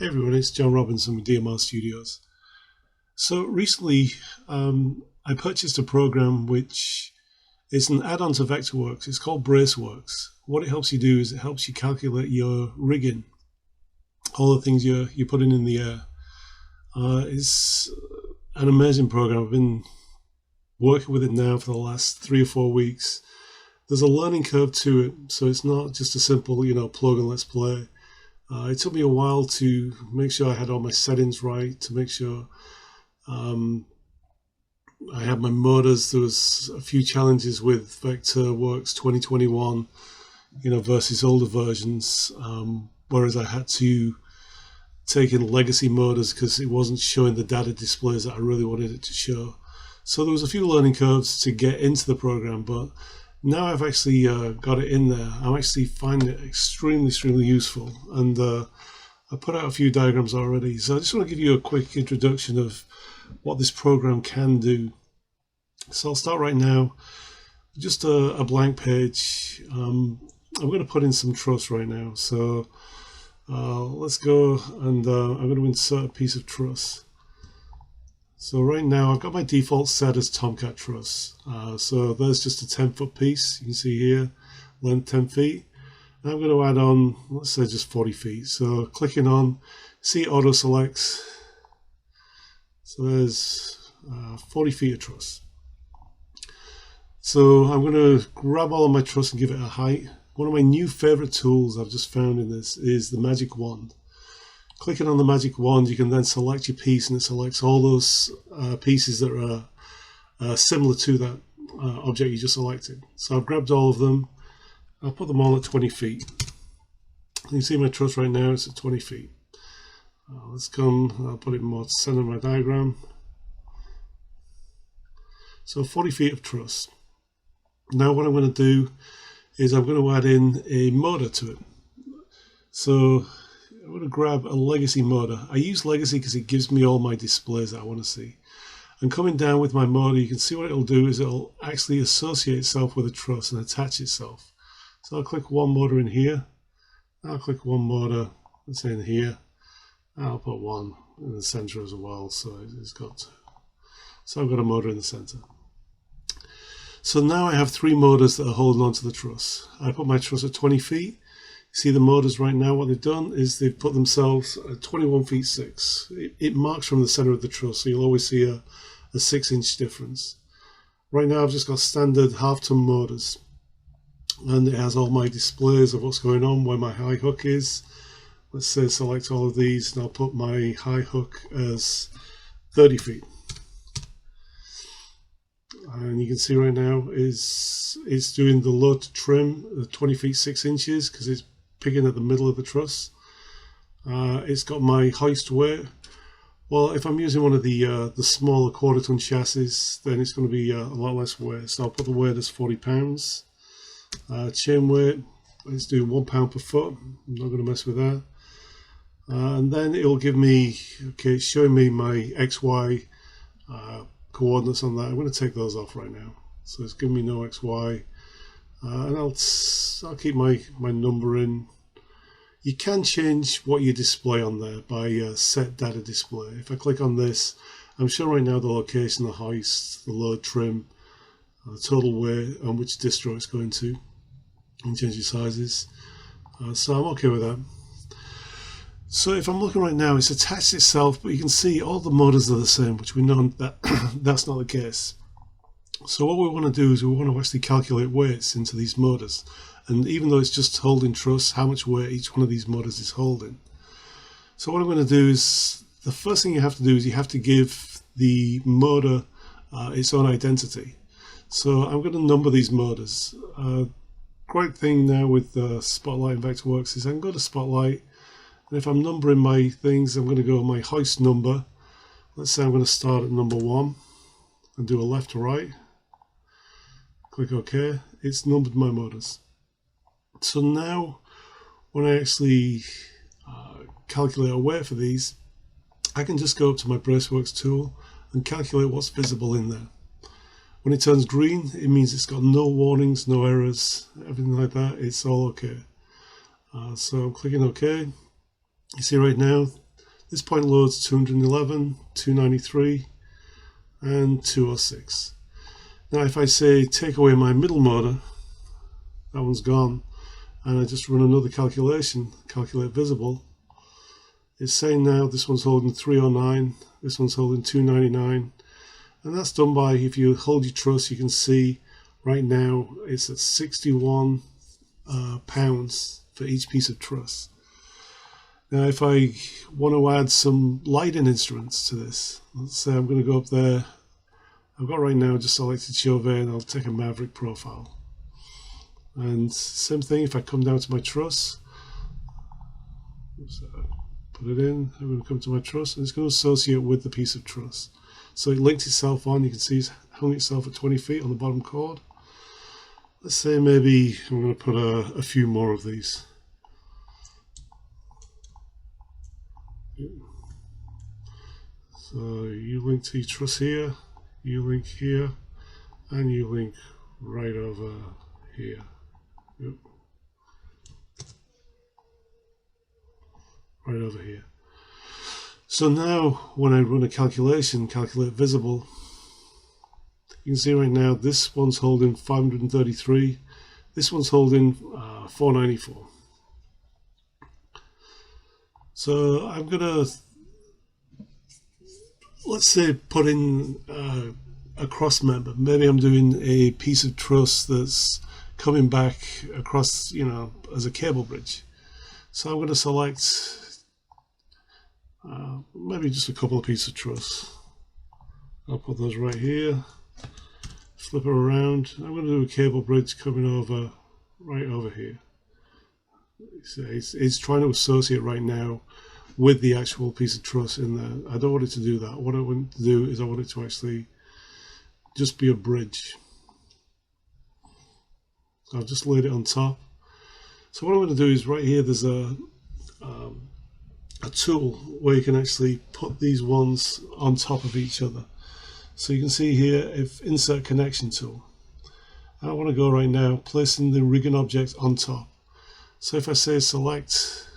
Hey everyone, it's John Robinson with DMR Studios. So recently I purchased a program which is an add-on to Vectorworks. It's called Braceworks. What it helps you do is it helps you calculate your rigging, all the things you're putting in the air. It's an amazing program. I've been working with it now for the last 3 or 4 weeks. There's a learning curve to it, so it's not just a simple, plug and let's play. It took me a while to make sure I had all my settings right, to make sure I had my motors. There was a few challenges with Vectorworks 2021, versus older versions, whereas I had to take in legacy motors because it wasn't showing the data displays that I really wanted it to show. So there was a few learning curves to get into the program, but now I've actually got it in there. I'm actually finding it extremely useful, and I put out a few diagrams already. So I just want to give you a quick introduction of what this program can do. So I'll start right now, just a blank page. I'm going to put in some truss right now. So let's go, and I'm going to insert a piece of truss. So right now I've got my default set as Tomcat truss. So there's just a 10-foot piece. You can see here, length 10 feet. And I'm going to add on, let's say just 40 feet. So clicking on, see auto selects. So there's 40 feet of truss. So I'm going to grab all of my truss and give it a height. One of my new favorite tools I've just found in this is the magic wand. Clicking on the magic wand, you can then select your piece, and it selects all those pieces that are similar to that object you just selected. So I've grabbed all of them. I'll put them all at 20 feet. You can see my truss right now, it's at 20 feet. Let's come, I'll put it more to center of my diagram. So 40 feet of truss. Now what I'm going to do is I'm going to add in a motor to it. So I'm going to grab a legacy motor. I use legacy because it gives me all my displays that I want to see. And coming down with my motor, you can see what it'll do is it'll actually associate itself with a truss and attach itself. So I'll click one motor in here. I'll click one motor, let's say in here. I'll put one in the center as well. So it's got. So I've got a motor in the center. So now I have 3 motors that are holding onto the truss. I put my truss at 20 feet. See the motors right now, what they've done is they've put themselves at 21 feet 6. It marks from the center of the truss, so you'll always see a 6-inch difference. Right now I've just got standard half-ton motors, and it has all my displays of what's going on, where my high hook is. Let's say select all of these, and I'll put my high hook as 30 feet. And you can see right now it's doing the load to trim 20 feet 6 inches because it's picking at the middle of the truss. It's got my hoist weight. Well, if I'm using one of the smaller 1/4 ton chassis, then it's going to be a lot less weight. So I'll put the weight as 40 pounds. Chain weight, let's do 1 pound per foot. I'm not going to mess with that. And then it'll give me, okay, it's showing me my XY coordinates on that. I'm going to take those off right now. So it's giving me no XY. And I'll keep my number in. You can change what you display on there by set data display. If I click on this, I'm showing right now the location, the hoist, the load trim, the total weight, and which distro it's going to, and change your sizes. So I'm okay with that. So if I'm looking right now, it's attached itself, but you can see all the motors are the same, which we know that that's not the case. So what we want to do is we want to actually calculate weights into these motors, and even though it's just holding truss, how much weight each one of these motors is holding. So what I'm going to do is, the first thing you have to do is you have to give the motor its own identity. So I'm going to number these motors. Great thing now with Spotlight and Vectorworks is I can go to Spotlight, and if I'm numbering my things, I'm going to go my hoist number. Let's say I'm going to start at number 1 and do a left to right. Click OK. It's numbered my motors. So now when I actually calculate a weight for these, I can just go up to my Braceworks tool and calculate what's visible in there. When it turns green, it means it's got no warnings, no errors, everything like that. It's all okay. So I'm clicking OK. You see right now, This point loads 211, 293 and 206. Now if I say take away my middle motor, that one's gone, and I just run another calculation, calculate visible, it's saying now this one's holding 309, this one's holding 299, and that's done by, if you hold your truss, you can see right now it's at 61 pounds for each piece of truss. Now if I want to add some lighting instruments to this, let's say I'm going to go up there, I've got right now just selected Chauvet, and I'll take a Maverick profile. And same thing, if I come down to my truss, put it in, I'm going to come to my truss, and it's going to associate with the piece of truss. So it linked itself on, you can see it's hung itself at 20 feet on the bottom cord. Let's say maybe I'm going to put a few more of these. So you link to your truss here, you link here, and you link right over here. Yep. Right over here. So now when I run a calculation, calculate visible, you can see right now this one's holding 533, this one's holding 494. So I'm gonna, let's say, put in a cross member. Maybe I'm doing a piece of truss that's coming back across, you know, as a cable bridge. So I'm going to select maybe just a couple of pieces of truss. I'll put those right here, flip it around. I'm going to do a cable bridge coming over right over here. So it's trying to associate right now with the actual piece of truss in there. I don't want it to do that. What I want to do is I want it to actually just be a bridge. So I've just laid it on top. So what I'm going to do is right here there's a tool where you can actually put these ones on top of each other. So you can see here, if insert connection tool. I want to go right now placing the rigging object on top. So if I say select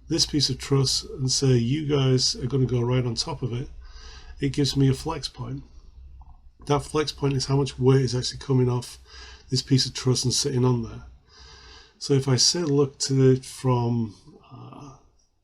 this piece of truss and say you guys are going to go right on top of it, it gives me a flex point. That flex point is how much weight is actually coming off this piece of truss and sitting on there. So if I say look to it from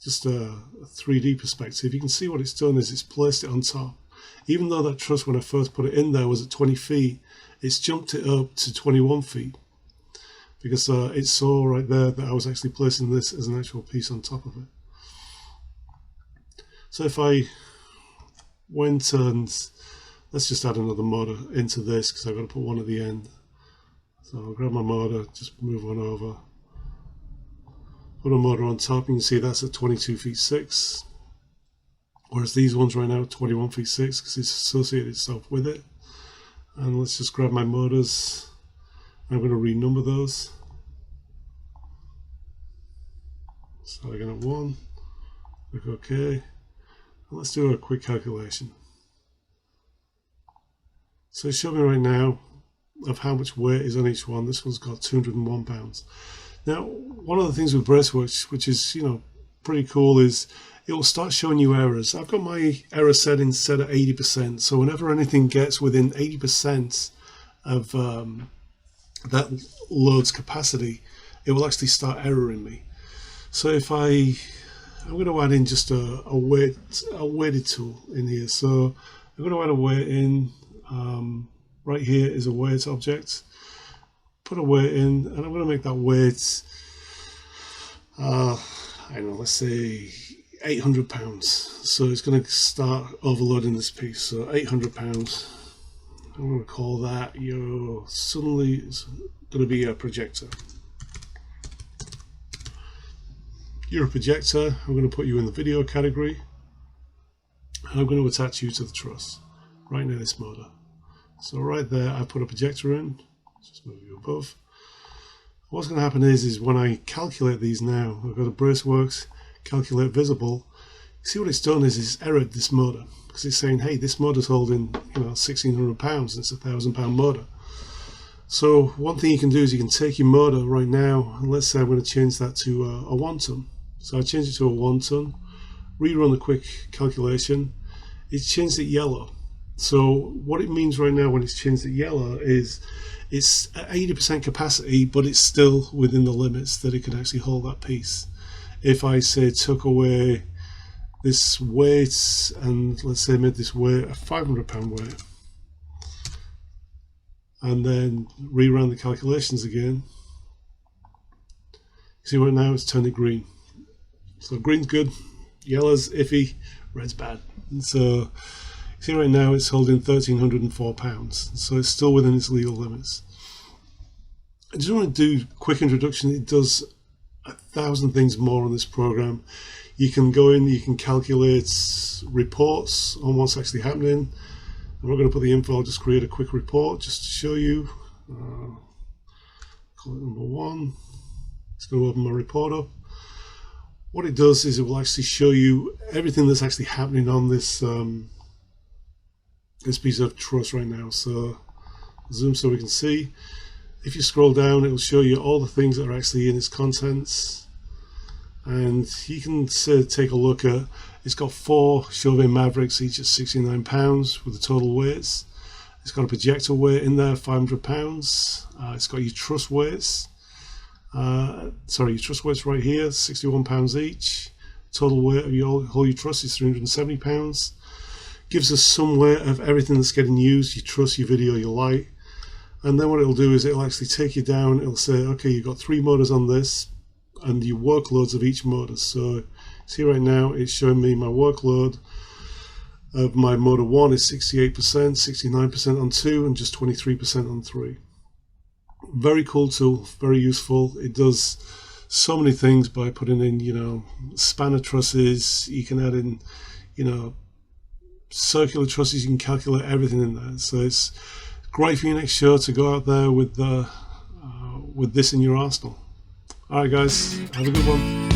just a 3D perspective, you can see what it's done is it's placed it on top. Even though that truss when I first put it in there was at 20 feet, it's jumped it up to 21 feet. Because it saw right there that I was actually placing this as an actual piece on top of it. So if I went and let's just add another motor into this because I've got to put one at the end. So I'll grab my motor, just move one over, put a motor on top. You can see that's at 22 feet 6, whereas these ones right now are 21 feet 6 because it's associated itself with it. And let's just grab my motors. I'm going to renumber those. So again at 1, click OK, and let's do a quick calculation. So it's showing me right now of how much weight is on each one. This one's got 201 pounds. Now, one of the things with Braceworks, which is, you know, pretty cool, is it will start showing you errors. I've got my error settings set at 80%. So whenever anything gets within 80% of that load's capacity, it will actually start erroring me. So if I'm going to add in just a weighted tool in here. So I'm going to add a weight in. Right here is a weight object. Put a weight in, and I'm going to make that weight, I don't know, let's say 800 pounds. So it's going to start overloading this piece. So 800 pounds. I'm going to call that suddenly it's going to be a projector. You're a projector. I'm going to put you in the video category. And I'm going to attach you to the truss right near this motor. So right there, I put a projector in. Just move you above. What's going to happen is when I calculate these now, I've got a Braceworks, calculate visible. See what it's done is it's errored this motor because it's saying, hey, this motor's holding 1,600 pounds and it's a 1,000 pound motor. So one thing you can do is you can take your motor right now, and let's say I'm going to change that to a 1 ton. So I change it to a 1 ton. rerun a quick calculation. It's changed it yellow. So what it means right now when it's changed it yellow is it's at 80% capacity, but it's still within the limits that it can actually hold that piece. If I say took away this weight and let's say made this weight a 500 pound weight, and then rerun the calculations again, see right now it's turned it green. So green's good, yellow's iffy, red's bad. And so see right now it's holding 1,304 pounds, so it's still within its legal limits. I just want to do a quick introduction. It does 1,000 things more on this program. You can go in, you can calculate reports on what's actually happening. I'm not going to put the info, I'll just create a quick report just to show you. Call it number 1. It's going to open my report up. What it does is it will actually show you everything that's actually happening on this this piece of truss right now. So zoom so we can see. If you scroll down, it will show you all the things that are actually in its contents, and you can take a look at. It's got 4 Chauvet Mavericks, each at 69 pounds with the total weights. It's got a projector weight in there, 500 pounds. It's got your truss weights. Your truss weights right here, 61 pounds each. Total weight of your whole truss is 370 pounds. Gives us some weight of everything that's getting used, your truss, your video, your light. And then what it'll do is it'll actually take you down. It'll say, okay, you've got 3 motors on this and your workloads of each motor. So see right now it's showing me my workload of my motor 1 is 68%, 69% on 2, and just 23% on 3. Very cool tool, very useful. It does so many things by putting in, you know, spanner trusses. You can add in, you know, circular trusses. You can calculate everything in there. So it's great for your next show to go out there with this in your arsenal. All right, guys, have a good one.